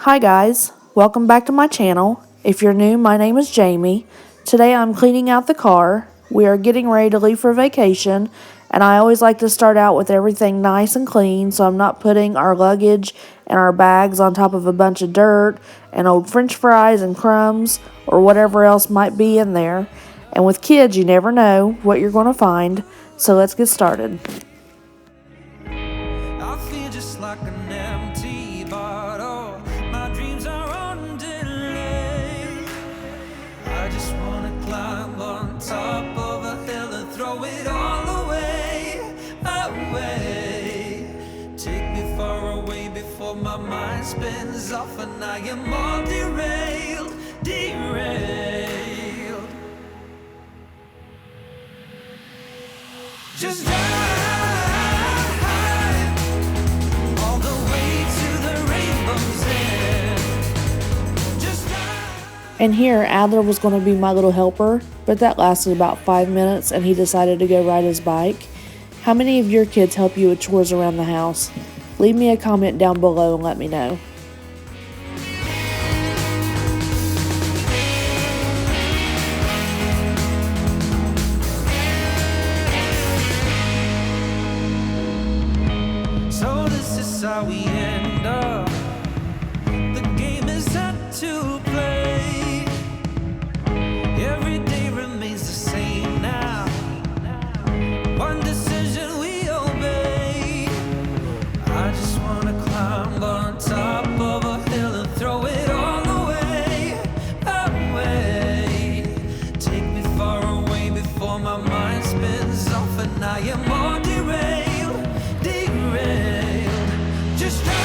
Hi guys, welcome back to my channel. If you're new, my name is Jamie. Today I'm cleaning out the car. We are getting ready to leave for vacation, and I always like to start out with everything nice and clean so I'm not putting our luggage and our bags on top of a bunch of dirt and old french fries and crumbs or whatever else might be in there. And with kids, you never know what you're going to find, so let's get started. I feel just like an empty bottle. My dreams are on delay. I just wanna climb on top of a hill and throw it all away, away. Take me far away before my mind spins off and I am all derailed, derailed. Just drive. And here, Adler was going to be my little helper, but that lasted about 5 minutes and he decided to go ride his bike. How many of your kids help you with chores around the house? Leave me a comment down below and let me know. So this is how we end up. The game is set to play. Every day remains the same now. One decision we obey. I just wanna climb on top of a hill and throw it all away, away. Take me far away before my mind spins off and I am all derailed, derailed. Just drive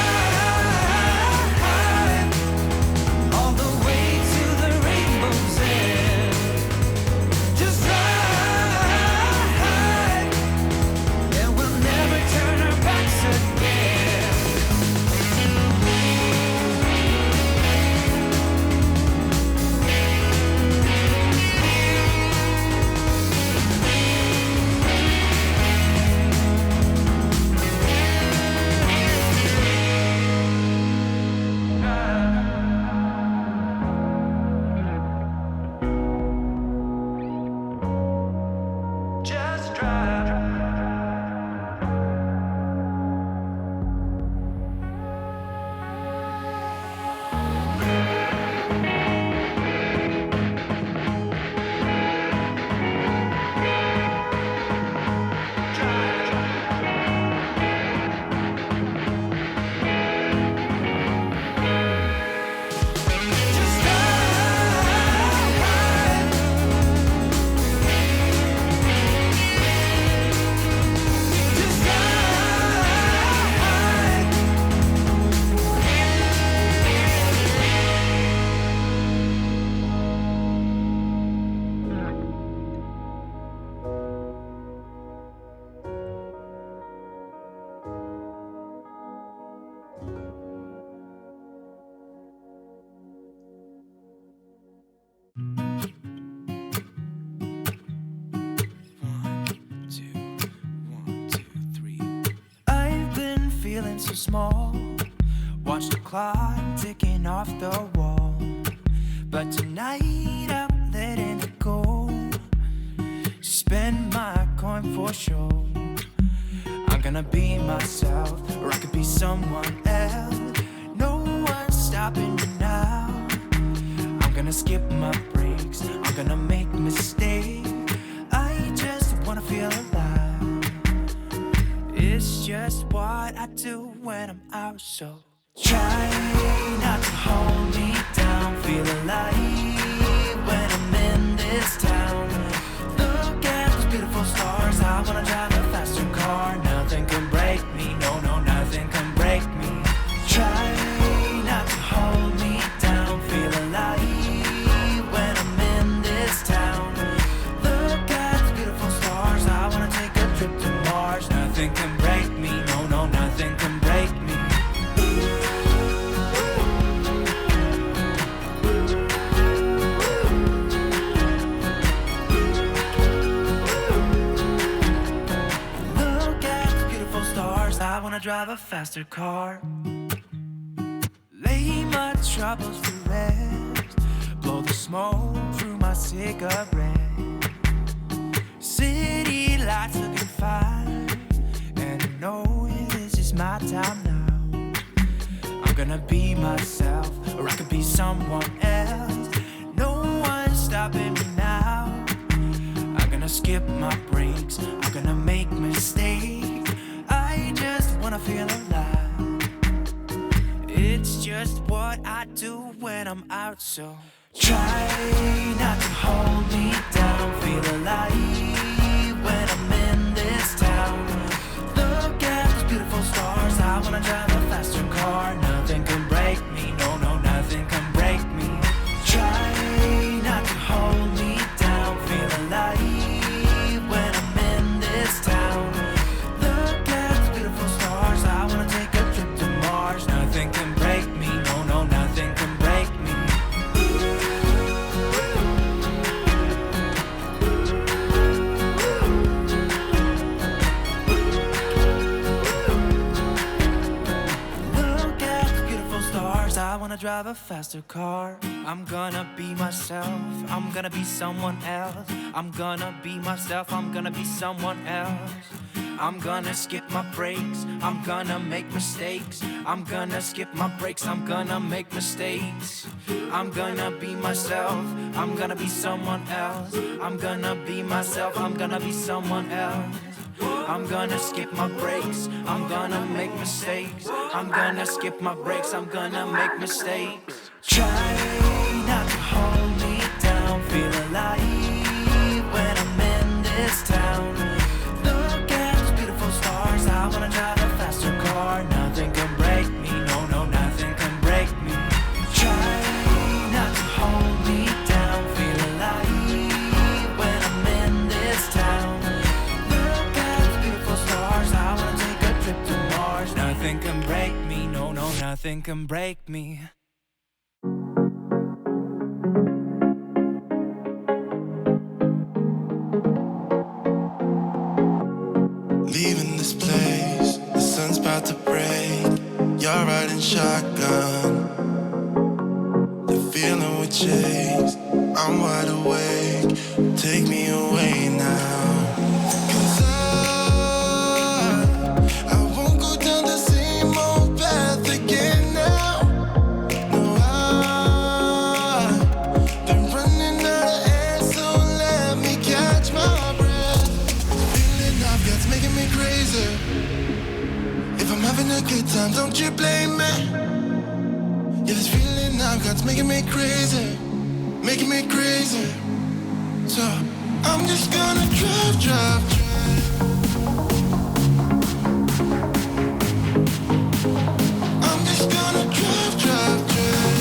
all the way to the rainbow's end. Just drive, and we'll never turn our backs again. Just drive. Just drive. Just drive. One, two, three. I've been feeling so small. Watch the clock ticking off the wall. But tonight I'm letting it go. Spend my coin for sure. I'm gonna be myself, or I could be someone else. No one's stopping me now. I'm gonna skip my breaks. I'm gonna make mistakes. I just wanna feel alive. It's just what I do when I'm out. So try not to hold me down. Feel alive when I'm in this town. Look at those beautiful stars. I wanna drive a faster car. Nothing can break me. No, no, nothing can break me. Try not to hold me down. Feel alive when I'm in this town. Look at those beautiful stars. I wanna take a trip to Mars. Nothing can break me. No, no, nothing can break me. I wanna drive a faster car. Lay my troubles to rest. Blow the smoke through my cigarette. City lights looking fine, and I know this is my time now. I'm gonna be myself, or I could be someone else. No one's stopping me now. I'm gonna skip my breaks, I'm gonna make mistakes. I just wanna feel alive. It's just what I do when I'm out, so try not to hold me down. Feel alive when I'm in this town. Look at those beautiful stars. I wanna drive a faster car. Nothing can break me, no, no, nothing can break me. Try not to hold me down. Feel alive when I'm in this town. Look at those beautiful stars. I wanna take a trip to Mars. Nothing can break me, no, no, nothing can break me. I wanna drive a faster car. I'm gonna be myself. I'm gonna be someone else. I'm gonna be myself. I'm gonna be someone else. I'm gonna skip my breaks. I'm gonna make mistakes. I'm gonna skip my breaks. I'm gonna make mistakes. I'm gonna be myself. I'm gonna be someone else. I'm gonna be myself. I'm gonna be someone else. I'm gonna skip my breaks. I'm gonna make mistakes. I'm gonna skip my breaks. I'm gonna make mistakes. Try not to hold me down. Feel alive when I'm in this town. Look at those beautiful stars. I wanna drive a faster car. Nothing can break me. No, no, nothing can break me. Try not to hold me down. Feel alive when I'm in this town. Nothing can break me, no, no, nothing can break me. Leaving this place, the sun's about to break. You're riding shotgun, the feeling we chase. I'm wide awake, take me away now. Good time, don't you blame me. Yeah, this feeling I've got's making me crazy, making me crazy. So I'm just gonna drive, drive, drive. I'm just gonna drive, drive, drive.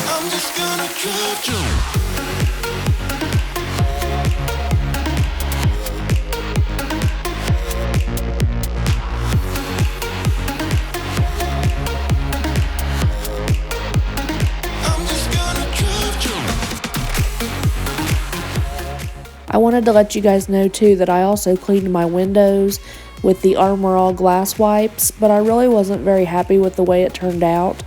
I'm just gonna drive, drive. I wanted to let you guys know too that I also cleaned my windows with the Armor All glass wipes, but I really wasn't very happy with the way it turned out.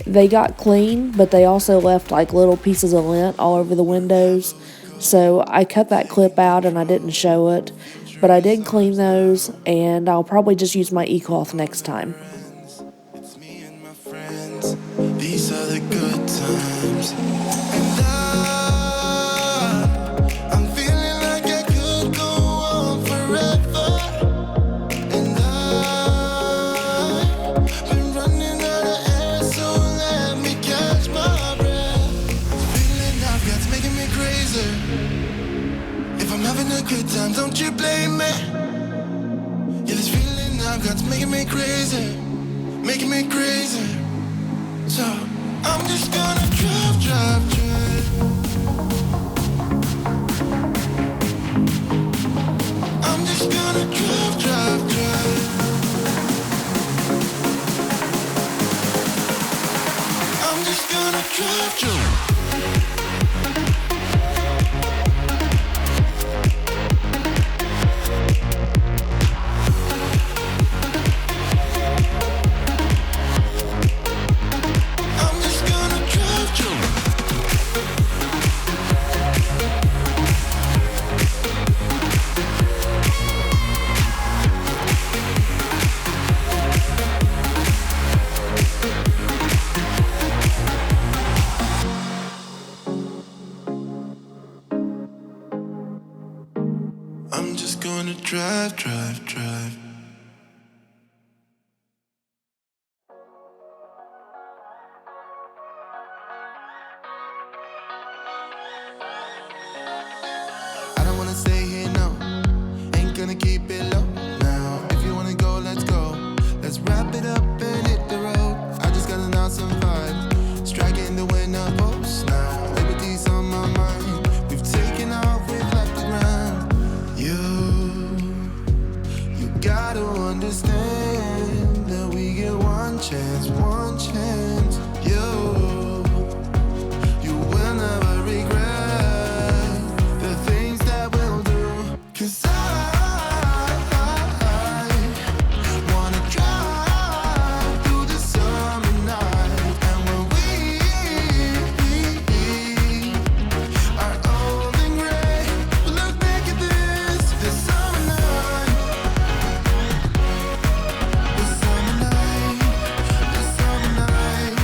They got clean, but they also left like little pieces of lint all over the windows, so I cut that clip out and I didn't show it, but I did clean those, and I'll probably just use my e-cloth next time. It's me and my friends. These are the good times. Good time, don't you blame me. Yeah, this feeling I've got's making me crazy, making me crazy. So I'm just gonna drive, drive, drive. I'm just gonna drive, drive, drive. I'm just gonna drive, drive. drive, drive, drive. I don't wanna stay here, no. Ain't gonna keep it low now. If you wanna go, let's go. Let's wrap it up and hit the road. I just got an awesome vibe, striking the winner post now. Liberty's on my mind. We've taken off, we've left the ground. You gotta understand that we get one chance, one chance. You will never regret the things that we'll do. 'Cause I wanna drive through the summer night. And when we are old and gray, we'll look back at this summer night. This summer night, this summer night.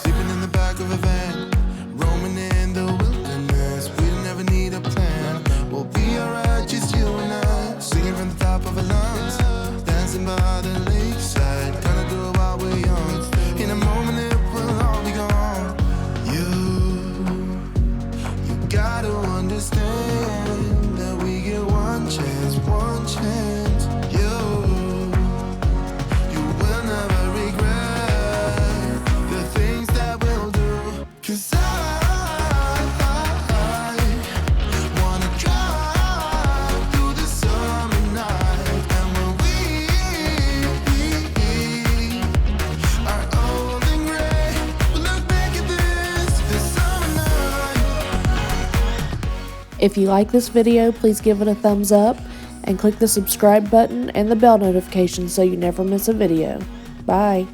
Sleeping in the back of a van, roaming in the wilderness. We don't ever need a plan. We'll be alright, just you and I. Singing from the top of our lungs, dancing by the lakeside. Gonna do it while we're young. In a moment it will all be gone. You gotta understand that we get one chance, one chance. You will never regret the things that we'll do. 'Cause I wanna drive through the summer night. And when we are old and gray, we'll look back at this summer night. If you like this video, please give it a thumbs up and click the subscribe button and the bell notification so you never miss a video. Bye.